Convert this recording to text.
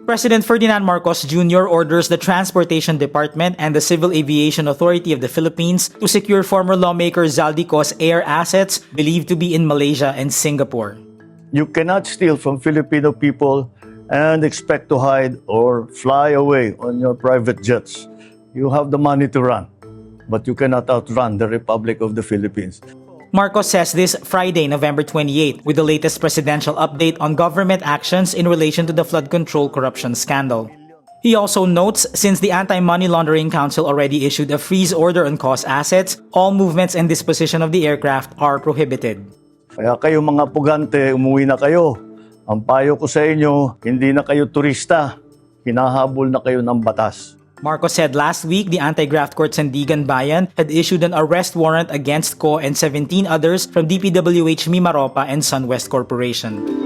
President Ferdinand Marcos Jr. orders the Transportation Department and the Civil Aviation Authority of the Philippines to secure former lawmaker Zaldico's air assets believed to be in Malaysia and Singapore. You cannot steal from Filipino people and expect to hide or fly away on your private jets. You have the money to run, but you cannot outrun the Republic of the Philippines. Marcos says this Friday, November 28, with the latest presidential update on government actions in relation to the flood control corruption scandal. He also notes, since the Anti-Money Laundering Council already issued a freeze order on COS assets, all movements and disposition of the aircraft are prohibited. Kaya kayo mga pugante, umuwi na kayo. Ang payo ko sa inyo, hindi na kayo turista. Hinahabol na kayo ng batas. Marcos said last week the Anti-Graft Court Sandigan Bayan had issued an arrest warrant against Co and 17 others from DPWH Mimaropa and SunWest Corporation.